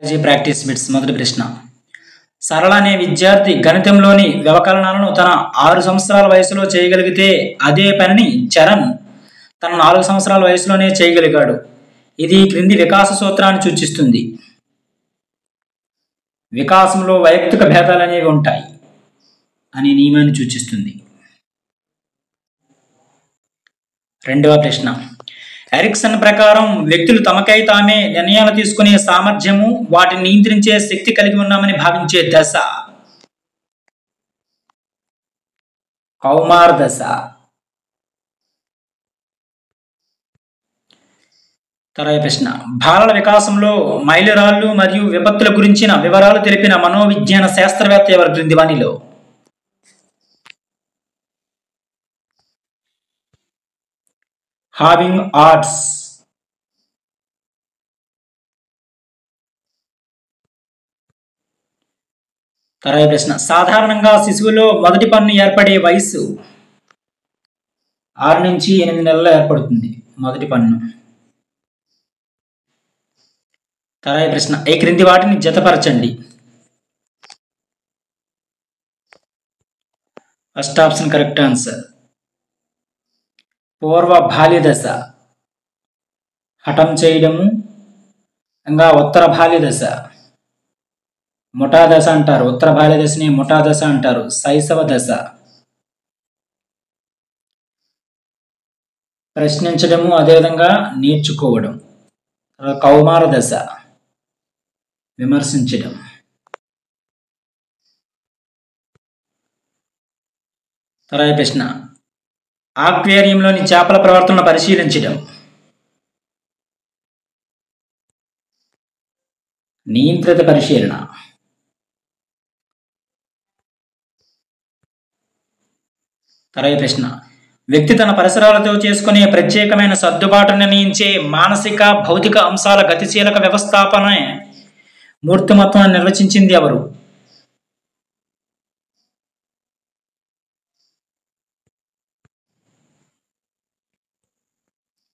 Practice bits. మొదటి ప్రశ్న. సరళ అనే విద్యార్థి గణితంలోని వ్యవకలనాలను తన 6 సంవత్సరాల వయసులో చేయగలిగితే అదే పనిని చరణ్ తన 4 సంవత్సరాల వయసులోనే చేయగలిగాడు. ఇది క్రింది వికాస సూత్రాన్ని సూచిస్తుంది. వికాసంలో వైయక్తిక భేదాలు అనేవి ఉంటాయి అనే నియమాన్ని సూచిస్తుంది. రెండవ ప్రశ్న. ఎరిక్సన్ ప్రకారం వ్యక్తులు తమకై తామే నిర్ణయాలు తీసుకునే సామర్థ్యము, వాటిని నియంత్రించే శక్తి కలిగి ఉన్నామని భావించే దశ కౌమార దశ. తర్వాత ప్రశ్న. బాలల వికాసంలో మైలురాళ్ళు మరియు విపత్తుల గురించిన వివరాలు తెలిపిన మనోవిజ్ఞాన శాస్త్రవేత్త ఎవరు క్రింది వానిలో? Having arts. తర్వాత ప్రశ్న. సాధారణంగా శిశువులో మొదటి పన్ను ఏర్పడే వయసు 6 నుంచి 8 నెలల్లో ఏర్పడుతుంది మొదటి పన్ను. తర్వాత ప్రశ్న. ఈ క్రింది వాటిని జతపరచండి. First option correct answer. పూర్వ బాల్య దశ హఠం చేయడము, ఇంకా ఉత్తర బాల్య దశ ముఠా దశ అంటారు. ఉత్తర బాల్య దశని ముఠా దశ అంటారు. శైశవ దశ ప్రశ్నించడము, అదేవిధంగా నేర్చుకోవడం. కౌమార దశ విమర్శించడం. తర్వాత ప్రశ్న. ఆక్వేరియంలోని చేపల ప్రవర్తనను పరిశీలించడం. నియంత్రిత పరిశీలన. తర్వాత ప్రశ్న. వ్యక్తి తన పరిసరాలతో చేసుకునే ప్రత్యేకమైన సర్దుబాటు నిర్ణయించే మానసిక భౌతిక అంశాల గతిశీలక వ్యవస్థాపన మూర్తిమత్వాన్ని నిర్వచించింది ఎవరు?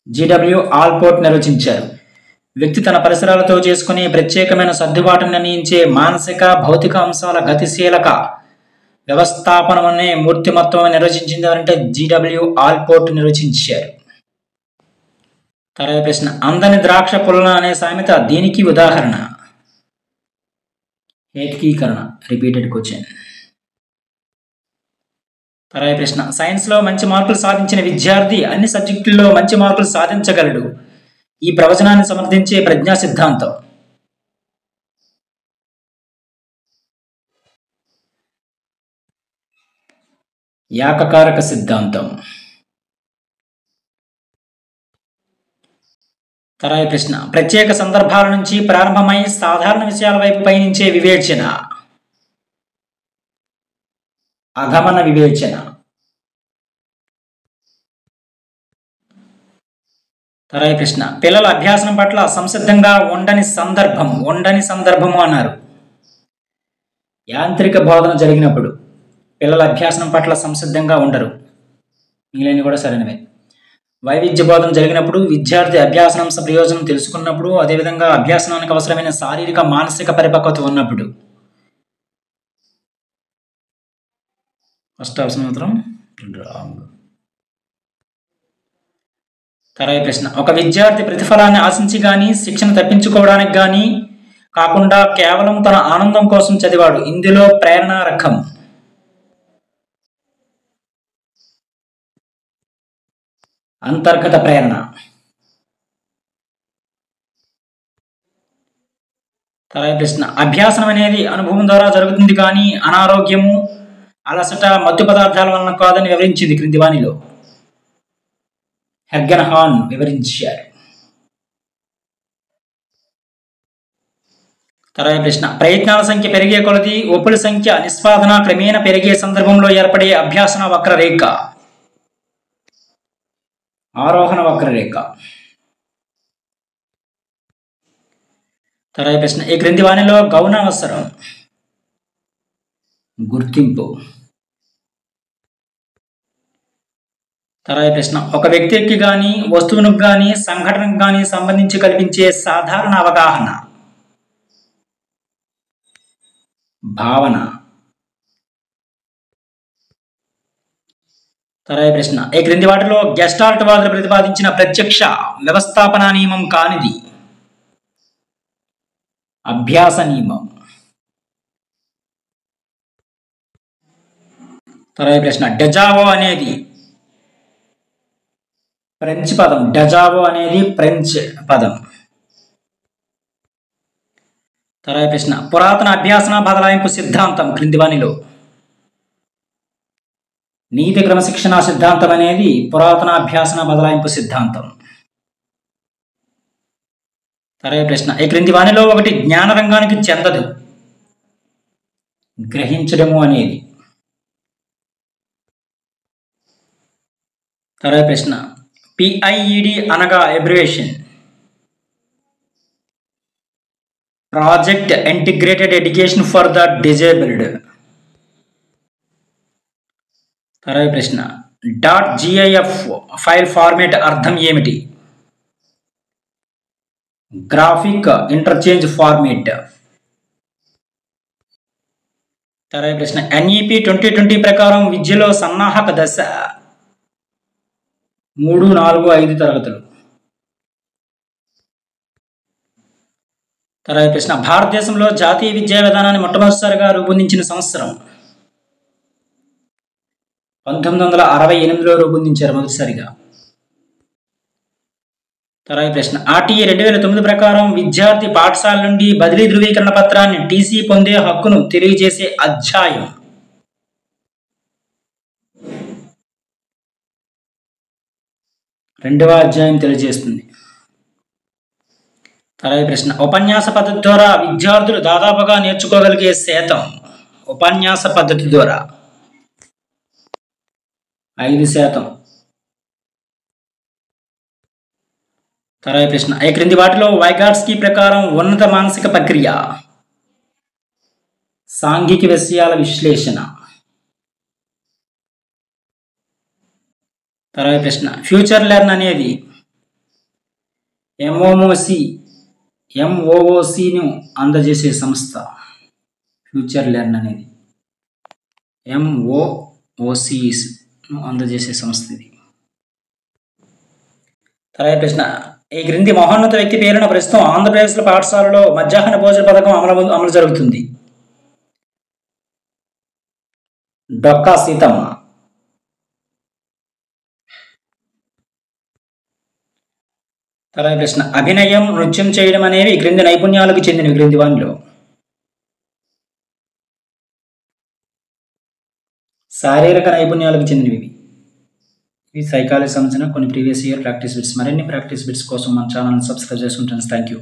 జిడబ్ల్యూ ఆల్పోర్ట్ నిర్వచించారు. వ్యక్తి తన పరిసరాలతో చేసుకునే ప్రత్యేకమైన సర్దుబాటు నిర్ణయించే మానసిక భౌతిక అంశాల గతిశీలక వ్యవస్థాపనం అనే మూర్తిమత్వం నిర్వచించింది ఎవరంటే జిడబ్ల్యూ ఆల్పోర్ట్ నిర్వచించారు. తర్వాత ప్రశ్న. అందని ద్రాక్ష పుల్లన అనే సామెత దీనికి ఉదాహరణ? ఏకీకరణ. Repeated question. తర్వాత ప్రశ్న. సైన్స్లో మంచి మార్కులు సాధించిన విద్యార్థి అన్ని సబ్జెక్టుల్లో మంచి మార్కులు సాధించగలడు. ఈ ప్రవచనాన్ని సమర్థించే ప్రజ్ఞా సిద్ధాంతం? ఏకకారక సిద్ధాంతం. తర్వాత ప్రశ్న. ప్రత్యేక సందర్భాల నుంచి ప్రారంభమై సాధారణ విషయాల వైపు పయనించే వివేచన? అగమన వివేచన. తర్వాత ప్రశ్న. పిల్లల అభ్యాసం పట్ల సంసిద్ధంగా ఉండని సందర్భము అన్నారు. యాంత్రిక బోధన జరిగినప్పుడు పిల్లల అభ్యాసం పట్ల సంసిద్ధంగా ఉండరు. మిగిలిన కూడా సరైనవే. వైవిధ్య బోధన జరిగినప్పుడు, విద్యార్థి అభ్యాసనాంశ ప్రయోజనం తెలుసుకున్నప్పుడు, అదేవిధంగా అభ్యాసనానికి అవసరమైన శారీరక మానసిక పరిపక్వత ఉన్నప్పుడు. ఫస్ట్ ఆప్షన్ మాత్రం రాంగ్. తర్వాత ప్రశ్న. ఒక విద్యార్థి ప్రతిఫలాన్ని ఆశించి కానీ శిక్షణ తప్పించుకోవడానికి కానీ కాకుండా కేవలం తన ఆనందం కోసం చదివాడు. ఇందులో ప్రేరణ రకం? అంతర్గత ప్రేరణ. తర్వాత ప్రశ్న. అభ్యాసనం అనేది అనుభవం ద్వారా జరుగుతుంది కానీ అనారోగ్యము, అలసట, మత్తు పదార్థాల వలన కాదని వివరించింది క్రింది వానిలో? హెర్గెన్హాన్ వివరించారు. తర్వాత ప్రశ్న. ప్రయత్నాల సంఖ్య పెరిగే కొలది ఒప్పుల సంఖ్య నిష్పాదన క్రమేణా పెరిగే సందర్భంలో ఏర్పడే అభ్యాసన వక్రరేఖ? ఆరోహణ వక్రరేఖ. తర్వాత ప్రశ్న. ఈ క్రింది వానిలో గౌణ అవసరం? గుర్తింపు. తర్వాత ప్రశ్న. ఒక వ్యక్తికి కానీ వస్తువునికి కానీ సంఘటనకు కానీ సంబంధించి కల్పించే సాధారణ అవగాహన? భావన. తర్వాత ప్రశ్న, ఈ క్రింది వాటిలో గెస్టాల్ట్ వాదులు ప్రతిపాదించిన ప్రత్యక్ష వ్యవస్థాపన నియమం కానిది? అభ్యాస నియమం. తర్వాత ప్రశ్న, డెజావో అనేది ఫ్రెంచ్ పదం. డెజావో అనేది ఫ్రెంచ్ పదం. తర్వాత ప్రశ్న, పురాతన అభ్యాసన బదలాయింపు సిద్ధాంతం క్రింది వానిలో? నీతి క్రమశిక్షణ సిద్ధాంతం అనేది పురాతన అభ్యాసన బదలాయింపు సిద్ధాంతం. తర్వాత ప్రశ్న, ఈ క్రింది వానిలో ఒకటి జ్ఞాన రంగానికి చెందదు? గ్రహించడము అనేది. తర్వాత ప్రశ్న, PIED అనగా abbreviation? Project integrated education for the disabled. తర్వాత ప్రశ్న, .gif ఫైల్ ఫార్మేట్ అర్థం ఏమిటి? Graphic interchange format. తర్వాత ప్రశ్న, NEP 2020 ప్రకారం విద్యలో సన్నాహక దశ 3, 4, 5 తరగతులు. తర్వాత ప్రశ్న, భారతదేశంలో జాతీయ విద్యా విధానాన్ని మొట్టమొదటిసారిగా రూపొందించిన సంవత్సరం? 1968లో రూపొందించారు మొదటిసారిగా. తర్వాత ప్రశ్న, RTE 2009 ప్రకారం విద్యార్థి పాఠశాల నుండి బదిలీ ధృవీకరణ పత్రాన్ని TC పొందే హక్కును తెలియజేసే అధ్యాయం? 2వ అధ్యాయం తెలియజేస్తుంది. తర్వాత ప్రశ్న, ఉపన్యాస పద్ధతి ద్వారా విద్యార్థులు దాదాపుగా నేర్చుకోగలిగే శాతం? ఉపన్యాస పద్ధతి ద్వారా 5%. తర్వాత ప్రశ్న, ఈ క్రింది వాటిలో వైగాట్స్కీ ప్రకారం ఉన్నత మానసిక ప్రక్రియ? సాంఘిక విషయాల విశ్లేషణ. తర్వాత ప్రశ్న, ఫ్యూచర్ లెర్న్ అనేది MOOCను అందజేసే సంస్థ? ఫ్యూచర్ లెర్న్ అనేది MOOCను అందజేసే సంస్థ ఇది. తర్వాత ప్రశ్న, ఈ క్రింది మహోన్నత వ్యక్తి పేరున ప్రస్తుతం ఆంధ్రప్రదేశ్లో పాఠశాలలో మధ్యాహ్న భోజన పథకం అమలు జరుగుతుంది? డొక్కా సీతమ్మ. తర్వాత ప్రశ్న, అభినయం, నృత్యం చేయడం అనేవి ఈ క్రింది నైపుణ్యాలకు చెందినవి క్రింది వానిలో? శారీరక నైపుణ్యాలకు చెందినవి. ఇవి సైకాలజీ సంబంధించిన కొన్ని ప్రీవియస్ ఇయర్ ప్రాక్టీస్ బిట్స్. మరిన్ని ప్రాక్టీస్ బిట్స్ కోసం మన ఛానల్ని సబ్స్క్రైబ్ చేసుకుంటాను. Thank you.